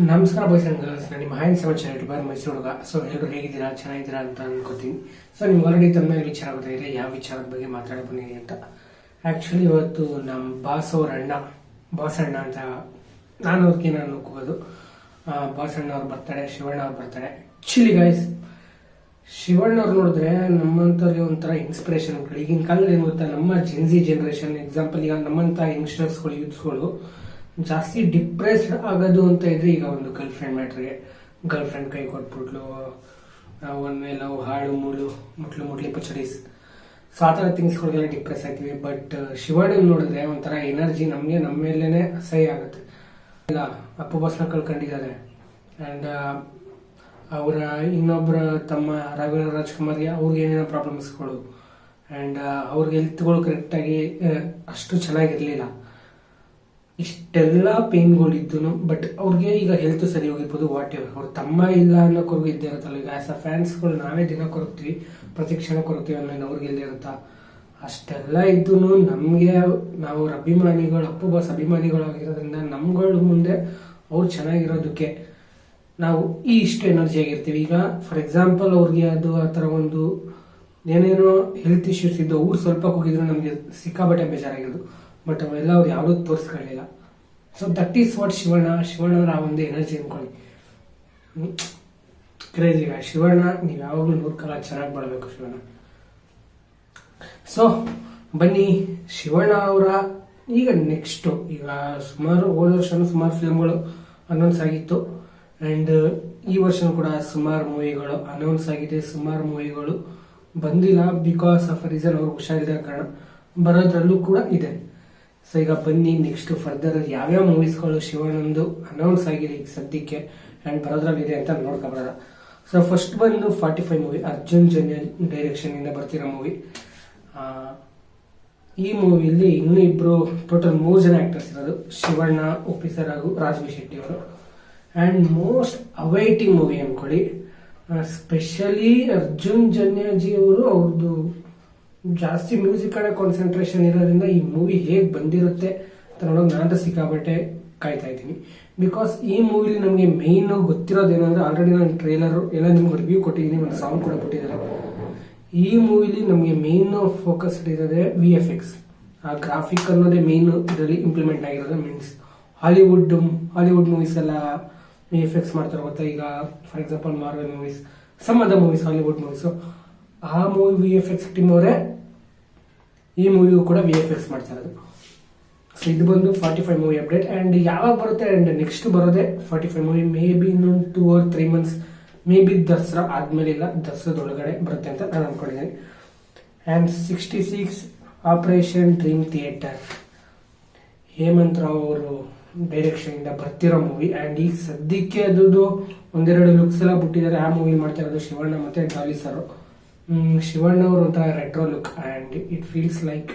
ನಮಸ್ಕಾರ boys and girls, ನಾನು ನಿಮ್ಮ ಹಾಯನ್ ಸಮಾಚಾರ ಯೂಟ್ಯೂಬರ್ ಮೈಸೂರು ಹುಡುಗ. ಸೊ ಎಲ್ಲರೂ ಹೇಗಿದ್ದೀರಾ, ಚೆನ್ನಾಗಿದ್ದೀರಾ ಅಂತ ಅನ್ಕೋತೀನಿ. ಸೊ ನಿಮ್ಗೆ ಆಲ್ರೆಡಿ ತಮ್ಮ ವಿಚಾರ ಗೊತ್ತಾಗಿದೆ ಯಾವ ವಿಚಾರದ ಬಗ್ಗೆ ಮಾತಾಡ ಬಂದಿದೆ ಅಂತ. ಆ್ಯಕ್ಚುಲಿ ಇವತ್ತು ನಮ್ಮ ಬಾಸ್ ಅಣ್ಣ ಅಂತ ನಾನು ಅವ್ರಿಗೆ ನೋಡ್ಕೋಬೋದು. ಬಾಸ್ ಅಣ್ಣ ಅವ್ರ ಬರ್ತಡೆ, ಶಿವಣ್ಣ ಅವ್ರ ಬರ್ತಡೆ. ಆ್ಯಕ್ಚುಲಿ ಗೈಸ್, ಶಿವಣ್ಣ ಅವ್ರು ನೋಡಿದ್ರೆ ನಮ್ಮಂಥವ್ರಿಗೆ ಒಂಥರ ಇನ್ಸ್ಪಿರೇಷನ್. ಈಗಿನ ಕಾಲದಲ್ಲಿ ಏನು ಗೊತ್ತಾ, ನಮ್ಮ ಜೆನ್ಸಿ ಜನರೇಷನ್ ಎಕ್ಸಾಂಪಲ್, ಈಗ ನಮ್ಮಂಥ ಯಂಗ್ಸ್ಟರ್ಸ್ಗಳು ಯೂತ್ಸ್ಗಳು ಜಾಸ್ತಿ ಡಿಪ್ರೆಸ್ಡ್ ಆಗೋದು ಅಂತ ಇದ್ರೆ ಈಗ ಒಂದು ಗರ್ಲ್ ಫ್ರೆಂಡ್ ಕೈ ಕೊಟ್ಬಿಟ್ಲು, ಒಂದ್ಮೇಲೆ ನಾವು ಹಾಳು ಮೂಳು ಮುಟ್ಲಿ ಪಚಡೀಸ್, ಸೊ ಆ ಥರ ಥಿಂಗ್ಸ್ಗಳಿಗೆಲ್ಲ ಡಿಪ್ರೆಸ್ ಆಗ್ತೀವಿ. ಬಟ್ ಶಿವಣ್ಣ ನೋಡಿದ್ರೆ ಒಂಥರ ಎನರ್ಜಿ ನಮಗೆ ನಮ್ಮ ಮೇಲೇನೆ ಅಸಹ್ಯ ಆಗುತ್ತೆ. ಇಲ್ಲ, ಅಪ್ಪು ಬಸ್ನ ಕಳ್ಕೊಂಡಿದ್ದಾರೆ. ಆ್ಯಂಡ್ ಅವರ ಇನ್ನೊಬ್ಬರ ತಮ್ಮ ರಾಘವೇಂದ್ರ ರಾಜ್ಕುಮಾರ್ಗೆ ಅವ್ರಿಗೆ ಏನೇನೋ ಪ್ರಾಬ್ಲಮ್ಸ್ಗಳು, ಆ್ಯಂಡ್ ಅವ್ರಿಗೆ ಹೆಲ್ತ್ಗಳು ಕರೆಕ್ಟಾಗಿ ಅಷ್ಟು ಚೆನ್ನಾಗಿರಲಿಲ್ಲ. ಇಷ್ಟೆಲ್ಲ ಪೇನ್ಗಳಿದ್ದು ಬಟ್ ಅವ್ರಿಗೆ ಈಗ ಹೆಲ್ತ್ ಸರಿ ಹೋಗಿರ್ಬೋದು, ವಾಟ್ ಎವರ್. ಅವ್ರ ತಮ್ಮ ಇಲ್ಲ ಅನ್ನೋಕ್ವರೆಗೂ ಇದ್ದೇ ಇರುತ್ತಲ್ಲ. ಈಗ ಆಸ್ ಅ ಫ್ಯಾನ್ಸ್ಗಳು ನಾವೇ ದಿನ ಕೊರಗ್ತೀವಿ, ಪ್ರತಿ ಕ್ಷಣ ಕೊರಗ್ತೀವಿ ಅನ್ನೋ ಅವ್ರಿಗೆ ಇಲ್ಲದೆ ಇರುತ್ತಾ. ಅಷ್ಟೆಲ್ಲ ಇದ್ದು ನಮಗೆ ನಾವು ಅವ್ರ ಅಭಿಮಾನಿಗಳು, ಅಪ್ಪು ಬಾಸ್ ಅಭಿಮಾನಿಗಳಾಗಿರೋದ್ರಿಂದ ನಮ್ಗಳ ಮುಂದೆ ಅವ್ರು ಚೆನ್ನಾಗಿರೋದಕ್ಕೆ ನಾವು ಇಷ್ಟು ಎನರ್ಜಿ ಆಗಿರ್ತೀವಿ. ಈಗ ಫಾರ್ ಎಕ್ಸಾಂಪಲ್ ಅವ್ರಿಗೆ ಅದು ಆ ಥರ ಒಂದು ಏನೇನೋ ಹೆಲ್ತ್ ಇಶ್ಯೂಸ್ ಇದ್ದು ಅವ್ರು ಸ್ವಲ್ಪ ಹೋಗಿದ್ರು ನಮಗೆ ಸಿಕ್ಕಾಬಟ್ಟೆ ಬೇಜಾರಾಗಿರೋದು. ಬಟ್ ಅವೆಲ್ಲ ಅವ್ರು ಯಾವುದೂ ತೋರಿಸ್ಕೊಳ್ಳಿಲ್ಲ. ಸೊ ದಟ್ ಈಸ್ ವಾಟ್ ಶಿವಣ್ಣವ್ರ ಆ ಒಂದು ಎನರ್ಜಿ ಅನ್ಕೊಳ್ಳಿ. ಕ್ರೇಜಿ ಶಿವಣ್ಣ, ನೀವು ಯಾವಾಗಲೂ 100 ಕಾಲ ಚೆನ್ನಾಗಿ ಮಾಡಬೇಕು ಶಿವಣ್ಣ. ಸೊ ಬನ್ನಿ, ಶಿವಣ್ಣ ಅವರ ಈಗ ನೆಕ್ಸ್ಟ್ ಈಗ ಸುಮಾರು ಹೋದ ವರ್ಷನೂ ಸುಮಾರು ಫಿಲ್ಮ್ಗಳು ಅನೌನ್ಸ್ ಆಗಿತ್ತು. ಆ್ಯಂಡ್ ಈ ವರ್ಷನೂ ಕೂಡ ಸುಮಾರು ಮೂವಿಗಳು ಅನೌನ್ಸ್ ಆಗಿದೆ, ಸುಮಾರು ಮೂವಿಗಳು ಬಂದಿಲ್ಲ ಬಿಕಾಸ್ ಆಫ್ ರೀಸನ್ ಅವ್ರು ಹುಷಾರಿದ ಕಾರಣ. ಬರೋದ್ರಲ್ಲೂ ಕೂಡ ಇದೆ. ಸೊ ಈಗ ಬನ್ನಿ ನೆಕ್ಸ್ಟ್ ಫರ್ದರ್ ಯಾವ್ಯಾವ ಮೂವೀಸ್ಗಳು ಶಿವಣ್ಣಂದು ಅನೌನ್ಸ್ ಆಗಿದೆ ಈಗ ಸದ್ಯಕ್ಕೆ ಆ್ಯಂಡ್ ಬರೋದ್ರಲ್ಲಿದೆ ಅಂತ ನೋಡ್ಕೊಬರೋಣ. ಸೊ ಫಸ್ಟ್ ಬಂದು 45 ಮೂವಿ, ಅರ್ಜುನ್ ಜನ್ಯ ಡೈರೆಕ್ಷನ್ ಇಂದ ಬರ್ತಿರೋ ಮೂವಿ. ಈ ಮೂವಿಲಿ ಇನ್ನೂ ಇಬ್ರು, ಟೋಟಲ್ 3 ಜನ ಆಕ್ಟರ್ಸ್ ಇರೋದು, ಶಿವಣ್ಣ, ಉಪ್ಪಿ ಸರ್ ಹಾಗೂ ರಾಜವಿ ಶೆಟ್ಟಿ ಅವರು. ಆ್ಯಂಡ್ ಮೋಸ್ಟ್ ಅವೈಟಿಂಗ್ ಮೂವಿ ಅನ್ಕೊಳ್ಳಿ. ಸ್ಪೆಷಲಿ ಅರ್ಜುನ್ ಜನ್ಯಾಜಿ ಅವರು, ಅವ್ರದ್ದು ಜಾಸ್ತಿ ಮ್ಯೂಸಿಕ್ ಕಡೆ ಕಾನ್ಸಂಟ್ರೇಷನ್ ಇರೋದ್ರಿಂದ ಈ ಮೂವಿ ಹೇಗೆ ಬಂದಿರುತ್ತೆ ಅಂತ ನೋಡೋಕೆ ನಾನು ಸಿಕ್ಕಾಬಟ್ಟೆ ಕಾಯ್ತಾ ಇದ್ದೀನಿ. ಬಿಕಾಸ್ ಈ ಮೂವಿಲಿ ನಮಗೆ ಮೇನ್ ಗೊತ್ತಿರೋದೇನಂದ್ರೆ, ಆಲ್ರೆಡಿ ನಾನು ಟ್ರೇಲರ್ ಎಲ್ಲ ನಿಮ್ಗೆ ರಿವ್ಯೂ ಕೊಟ್ಟಿದ್ದೀನಿ, ಒಂದು ಸಾಂಗ್ ಕೂಡ ಕೊಟ್ಟಿದ್ದಾರೆ. ಈ ಮೂವಿಲಿ ನಮಗೆ ಮೇನ್ ಫೋಕಸ್ ಇರೋದೇ VFX. ಆ ಗ್ರಾಫಿಕ್ ಅನ್ನೋದೇ ಮೇನ್ ಇದರಲ್ಲಿ ಇಂಪ್ಲಿಮೆಂಟ್ ಆಗಿರೋದು. ಮೀನ್ಸ್ ಹಾಲಿವುಡ್ ಮೂವೀಸ್ ಎಲ್ಲ VFX ಮಾಡ್ತಾರೆ ಗೊತ್ತಾ. ಈಗ for example Marvel movies, some other movies, Hollywood movies, ಆ ಮೂವಿ VFX ಟೀಮ್ ಅವರೇ ಈ ಮೂವಿಗೂ ಕೂಡ VFX ಮಾಡ್ತಾ ಇರೋದು. ಸೊ ಇದು ಬಂದು 45 ಮೂವಿ ಅಪ್ಡೇಟ್. ಆ್ಯಂಡ್ ಯಾವಾಗ ಬರುತ್ತೆ, ಆ್ಯಂಡ್ ನೆಕ್ಸ್ಟ್ ಬರೋದೇ 45 ಮೂವಿ. ಮೇ ಬಿ ಇನ್ನೊಂದು 2 or 3 months, maybe Dasara ಆದ್ಮೇಲೆ, ಇಲ್ಲ ದಸರಾದೊಳಗಡೆ ಬರುತ್ತೆ ಅಂತ ನಾನು ಅನ್ಕೊಂಡಿದ್ದೀನಿ. And 66 operation dream theatre, Hemant Rao ಅವರು ಡೈರೆಕ್ಷನ್ ಇಂದ ಬರ್ತಿರೋ ಮೂವಿ. ಆ್ಯಂಡ್ ಈಗ ಸದ್ಯಕ್ಕೆ ಅದು ಒಂದೆರಡು ಲುಕ್ಸ್ ಎಲ್ಲ ಬಿಟ್ಟಿದ್ದಾರೆ. ಆ ಮೂವಿ ಮಾಡ್ತಾ ಇರೋದು ಶಿವಣ್ಣ ಮತ್ತೆ ಡಾಲಿ ಸರ್. ಶಿವಣ್ಣ ಅವರು ಒಂಥರ retro look and it feels like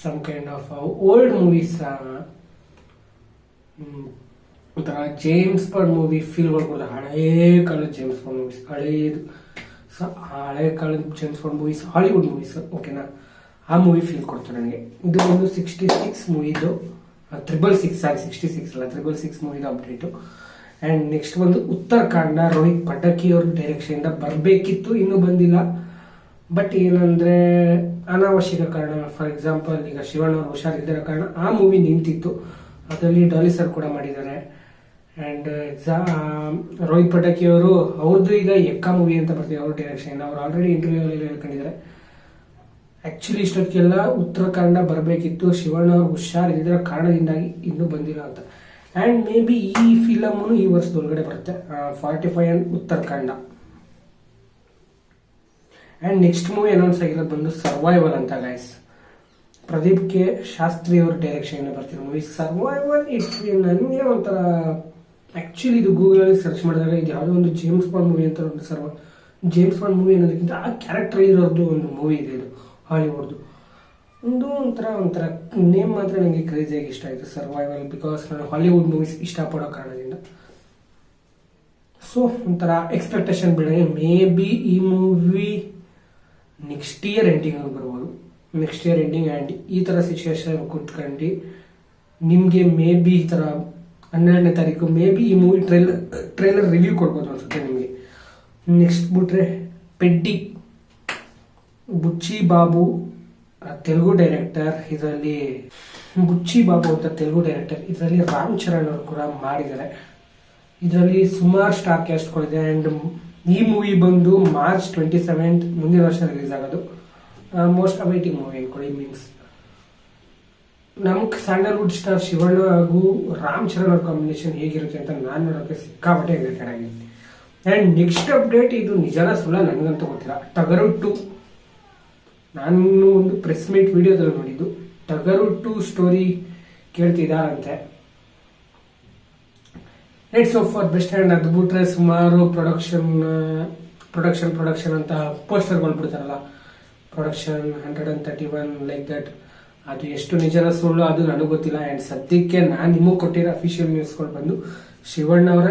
some kind of old movies, ಒಂಥರ ಜೇಮ್ಸ್ ಬಾಂಡ್ ಮೂವಿ ಫೀಲ್ಗಳು ಕೂಡ. ಹಳೇ ಕಾಲದ ಜೇಮ್ಸ್ ಬಾಂಡ್ ಮೂವೀಸ್, ಹಳೇದು. ಸೊ ಹಳೇ ಕಾಲದ James Bond movies, Hollywood movies, ಓಕೆನಾ, ಆ ಮೂವಿ ಫೀಲ್ ಕೊಡ್ತಾರೆ ನನಗೆ. ಇದು ಒಂದು 66 ಮೂವಿದು, 66 ಅಲ್ಲ 666 ಮೂವಿದು ಅಪ್ಡೇಟು. ಆ್ಯಂಡ್ ನೆಕ್ಸ್ಟ್ ಒಂದು ಉತ್ತರಾಖಂಡ, ರೋಹಿತ್ ಪಟಕಿ ಅವ್ರ ಡೈರೆಕ್ಷನ್ ಇಂದ ಬರಬೇಕಿತ್ತು, ಇನ್ನೂ ಬಂದಿಲ್ಲ. ಬಟ್ ಏನಂದ್ರೆ ಅನಾವಶ್ಯಕ ಕಾರಣ, ಫಾರ್ ಎಕ್ಸಾಂಪಲ್ ಈಗ ಶಿವಣ್ಣ ಅವ್ರು ಹುಷಾರಿದ್ದರ ಕಾರಣ ಆ ಮೂವಿ ನಿಂತಿತ್ತು. ಅದರಲ್ಲಿ ಡಾಲಿ ಸರ್ ಕೂಡ ಮಾಡಿದ್ದಾರೆ. ಆ್ಯಂಡ್ ರೋಹಿತ್ ಪಟಕಿ ಅವರು, ಅವ್ರದ್ದು ಈಗ ಎಕ್ಕ ಮೂವಿ ಅಂತ ಬರ್ತೀವಿ ಅವ್ರ ಡೈರೆಕ್ಷನ್. ಅವ್ರು ಆಲ್ರೆಡಿ ಇಂಟರ್ವ್ಯೂ ಅಲ್ಲಿ ಹೇಳ್ಕೊಂಡಿದ್ದಾರೆ. ಆಕ್ಚುಲಿ ಇಷ್ಟೊತ್ತಿಗೆಲ್ಲ ಉತ್ತರಾಖಂಡ ಬರಬೇಕಿತ್ತು, ಶಿವಣ್ಣ ಅವ್ರು ಹುಷಾರಿದ್ದರ ಕಾರಣದಿಂದಾಗಿ ಇನ್ನೂ ಬಂದಿಲ್ಲ ಅಂತ. ಆ್ಯಂಡ್ ಮೇ ಬಿ ಈ ಫಿಲಮ್ ಈ ವರ್ಷದೊಳಗಡೆ ಬರುತ್ತೆ, 45 and Uttarakhand. And next movie announce ಆಗಿರೋದು ಬಂದು ಸರ್ವೈವಲ್ ಅಂತ ಗೈಸ್. ಪ್ರದೀಪ್ ಕೆ ಶಾಸ್ತ್ರಿ ಅವ್ರ ಡೈರೆಕ್ಷನ್ ಬರ್ತಿರೋ ಮೂವಿ ಸರ್ವೈವಲ್. ನನಗೆ ಒಂಥರ ಆಕ್ಚುಲಿ ಇದು ಗೂಗಲಲ್ಲಿ ಸರ್ಚ್ ಮಾಡಿದಾಗ ಇದು ಯಾವುದೋ ಒಂದು ಜೇಮ್ಸ್ ಬಾಂಡ್ ಮೂವಿ ಅಂತ ಒಂದು ಜೇಮ್ಸ್ ಬಾಂಡ್ ಮೂವಿ ಅನ್ನೋದಕ್ಕಿಂತ ಆ ಕ್ಯಾರೆಕ್ಟರ್ ಇರೋದು ಒಂದು ಮೂವಿ ಇದೆ, ಇದು ಹಾಲಿವುಡ್ದು. ಒಂಥರ ನೇಮ್ ಮಾತ್ರ ನನಗೆ ಕ್ರೇಜಿಯಾಗಿ ಇಷ್ಟ ಆಯಿತು, ಸರ್ವೈವಲ್. ಬಿಕಾಸ್ ನಾನು ಹಾಲಿವುಡ್ ಮೂವೀಸ್ ಇಷ್ಟಪಡೋ ಕಾರಣದಿಂದ. ಸೊ ಒಂಥರ ಎಕ್ಸ್ಪೆಕ್ಟೇಷನ್ ಬಿಡೋಣ. ಮೇ ಬಿ ಈ ಮೂವಿ ನೆಕ್ಸ್ಟ್ ಇಯರ್ ಎಂಡಿಂಗ್ ಬರ್ಬೋದು, ನೆಕ್ಸ್ಟ್ ಇಯರ್ ಎಂಡಿಂಗ್. ಆ್ಯಂಡ್ ಈ ಥರ ಸಿಚುವೇಶನ್ ಕೂತ್ಕೊಂಡು ನಿಮಗೆ ಮೇ ಬಿ ಈ ಥರ 12ನೇ ತಾರೀಕು ಮೇ ಬಿ ಈ ಮೂವಿ ಟ್ರೈಲರ್ ರಿವ್ಯೂ ಕೊಡ್ಬೋದು ಅನ್ಸುತ್ತೆ ನಿಮಗೆ. ನೆಕ್ಸ್ಟ್ ಬಿಟ್ರೆ ಪೆಡ್ಡಿ, ಬುಚ್ಚಿ ಬಾಬು ತೆಲುಗು ಡೈರೆಕ್ಟರ್. ಇದರಲ್ಲಿ ಬುಚ್ಚಿ ಬಾಬು ಅಂತ ತೆಲುಗು ಡೈರೆಕ್ಟರ್. ಇದರಲ್ಲಿ ರಾಮ್ ಚರಣ್ ಅವರು ಕೂಡ ಮಾಡಿದ್ದಾರೆ. ಇದರಲ್ಲಿ ಸುಮಾರು ಸ್ಟಾರ್ ಕ್ಯಾಸ್ಟ್ಗಳಿದೆ. ಆ್ಯಂಡ್ ಈ ಮೂವಿ ಬಂದು ಮಾರ್ಚ್ 27 ಮುಂದಿನ ವರ್ಷ ರಿಲೀಸ್ ಆಗೋದು. ಮೋಸ್ಟ್ ಅವೈಟಿಂಗ್ ಮೂವಿ ಅನ್ಕೊಳ್ಳಿ. ಮೀನ್ಸ್ ನಮ್ಗೆ ಸ್ಯಾಂಡಲ್ವುಡ್ ಸ್ಟಾರ್ ಶಿವಣ್ಣ ಹಾಗೂ ರಾಮ್ ಚರಣ್ ಅವ್ರ ಕಾಂಬಿನೇಷನ್ ಹೇಗಿರುತ್ತೆ ಅಂತ ನಾನು ನೋಡೋಕ್ಕೆ ಸಿಕ್ಕಾಪಟ್ಟೆ ಎಕ್ಸೈಟೆಡ್ ಆಗಿದ್ದೀನಿ. ಆ್ಯಂಡ್ ನೆಕ್ಸ್ಟ್ ಅಪ್ಡೇಟ್, ಇದು ನಿಜಾನ ಸುಳ್ಳ ನನಗಂತೂ ಗೊತ್ತಿಲ್ಲ. ಟಗರು 2 ನಾನು ಒಂದು ಪ್ರೆಸ್ ಮೀಟ್ ವಿಡಿಯೋದಲ್ಲಿ ನೋಡಿದ್ದು. ಟಗರು 2 ಸ್ಟೋರಿ ಕೇಳ್ತಿದ್ದಾರಂತೆ. Let's hope for best. And ಅದು ಬಿಟ್ರೆ ಸುಮಾರು ಪ್ರೊಡಕ್ಷನ್ ಅಂತ ಪೋಸ್ಟರ್ಗಳು ಬಿಡ್ತಾರಲ್ಲ, ಪ್ರೊಡಕ್ಷನ್ 131 ಲೈಕ್ ದಟ್. ಅದು ಎಷ್ಟು ನಿಜನ ಸುಳ್ಳು ಅದು ನನಗೆ ಗೊತ್ತಿಲ್ಲ. ಆ್ಯಂಡ್ ಸದ್ಯಕ್ಕೆ ನಾನು ನಿಮಗೆ ಕೊಟ್ಟಿರೋ ಅಫಿಷಿಯಲ್ ನ್ಯೂಸ್ಗಳು ಬಂದು ಶಿವಣ್ಣ ಅವರ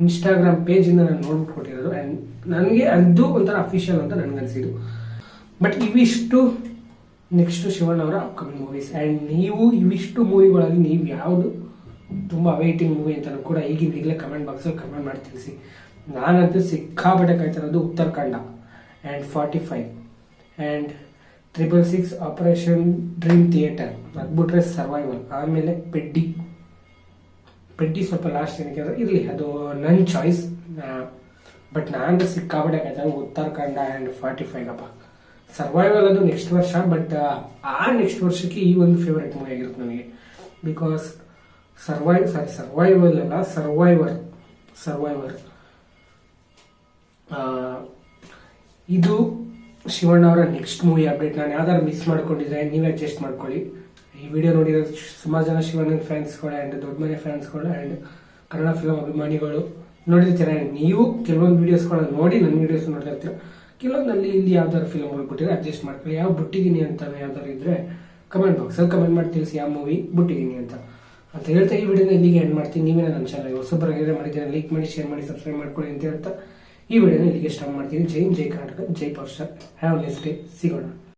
ಇನ್ಸ್ಟಾಗ್ರಾಮ್ ಪೇಜಿಂದ ನಾನು ನೋಡ್ಬಿಟ್ಟು ಕೊಟ್ಟಿರೋದು. ಆ್ಯಂಡ್ ನನಗೆ ಅದು ಒಂಥರ ಅಫಿಷಿಯಲ್ ಅಂತ ನನಗನ್ಸಿದ್ದು. ಬಟ್ ಇವಿಷ್ಟು ನೆಕ್ಸ್ಟ್ ಶಿವಣ್ಣ ಅವರ ಅಪ್ಕಮಿಂಗ್ ಮೂವೀಸ್. ಆ್ಯಂಡ್ ನೀವು ಇವಿಷ್ಟು ಮೂವಿಗಳಲ್ಲಿ ನೀವು ಯಾವುದು ತುಂಬ ಅವೈಟಿಂಗ್ ಮೂವಿ ಅಂತ ಕೂಡ ಈಗಲೇ ಕಮೆಂಟ್ ಬಾಕ್ಸಲ್ಲಿ ಕಮೆಂಟ್ ಮಾಡಿ ತಿಳಿಸಿ. ನಾನಂತೂ ಸಿಕ್ಕಾಪಟ್ಟೆ ಕಾಯ್ತಿರೋದು Uttarakhand and 45 and 666 operation dream theatre. ಅದು ಬಿಟ್ರೆ ಸರ್ವೈವಲ್. ಆಮೇಲೆ ಪೆಡ್ಡಿ ಸ್ವಲ್ಪ ಲಾಸ್ಟ್ ಏನಕ್ಕೆ ಇರಲಿ, ಅದು ನನ್ನ ಚಾಯ್ಸ್. ಬಟ್ ನಾನು ಸಿಕ್ಕಾಪಟ್ಟೆ ಕಾಯ್ತಾರೆ ಉತ್ತರಾಖಂಡ ಆ್ಯಂಡ್ 45 ಅಪ್ಪ. ಸರ್ವೈವಲ್ ಅದು ನೆಕ್ಸ್ಟ್ ವರ್ಷ. ಬಟ್ ಆ ನೆಕ್ಸ್ಟ್ ವರ್ಷಕ್ಕೆ ಈ ಒಂದು ಫೇವ್ರೇಟ್ ಮೂವಿ ಆಗಿರುತ್ತೆ ನನಗೆ. ಬಿಕಾಸ್ ಸರ್ವೈವರ್ ಇದು ಶಿವಣ್ಣ ಅವರ ನೆಕ್ಸ್ಟ್ ಮೂವಿ ಅಪ್ಡೇಟ್. ನಾನು ಯಾವ್ದಾದ್ರು ಮಿಸ್ ಮಾಡ್ಕೊಂಡಿದ್ರೆ ನೀವೇ ಅಡ್ಜಸ್ಟ್ ಮಾಡ್ಕೊಳ್ಳಿ. ಈ ವಿಡಿಯೋ ನೋಡಿರೋ ಸುಮಾರು ಜನ ಶಿವಣ್ಣನ ಫ್ಯಾನ್ಸ್ಗಳು ಆ್ಯಂಡ್ ದೊಡ್ಡ ಮನೆ ಫ್ಯಾನ್ಸ್ಗಳು ಆ್ಯಂಡ್ ಕನ್ನಡ ಫಿಲಮ್ ಅಭಿಮಾನಿಗಳು ನೋಡಿರ್ತೀರ. ನೀವು ಕೆಲವೊಂದು ವೀಡಿಯೋಸ್ಗಳನ್ನ ನೋಡಿ ನನ್ನ ವೀಡಿಯೋಸ್ ನೋಡ್ತಾ ಇರ್ತೀರ. ಕೆಲವೊಂದಲ್ಲಿ ಇಲ್ಲಿ ಯಾವ್ದಾದ್ರು ಫಿಲಮ್ಗಳು ಬಿಟ್ಟಿದ್ರೆ ಅಡ್ಜಸ್ಟ್ ಮಾಡ್ಕೊಳ್ಳಿ. ಯಾವ ಬಿಟ್ಟಿದ್ದೀನಿ ಅಂತ ಯಾವ್ದಾದ್ರು ಇದ್ರೆ ಕಮೆಂಟ್ ಬಾಕ್ಸಲ್ಲಿ ಕಮೆಂಟ್ ಮಾಡಿ ತಿಳಿಸಿ ಯಾವ ಮೂವಿ ಬಿಟ್ಟಿದ್ದೀನಿ ಅಂತ ಹೇಳ್ತಾ ಈ ವಿಡಿಯೋನ ಇಲ್ಲಿಗೆ ಎಂಡ್ ಮಾಡ್ತೀನಿ. ನೀವೇ ನನ್ನ ಚಾನಲ್ ಹೊಸಬರಾಗಿದ್ರೆ ಮಾಡಿದ್ರೆ ಲೈಕ್ ಮಾಡಿ, ಶೇರ್ ಮಾಡಿ, ಸಬ್ಸ್ಕ್ರೈಬ್ ಮಾಡ್ಕೊಳ್ಳಿ ಅಂತ ಹೇಳ್ತಾ ಈ ವಿಡಿಯೋನ ಇಲ್ಲಿಗೆ ಸ್ಟಾರ್ಟ್ ಮಾಡ್ತೀನಿ. ಜೈ ಕರ್ನಾಟಕ, ಜೈ power star. Have nice day. ಸಿಗೋಣ.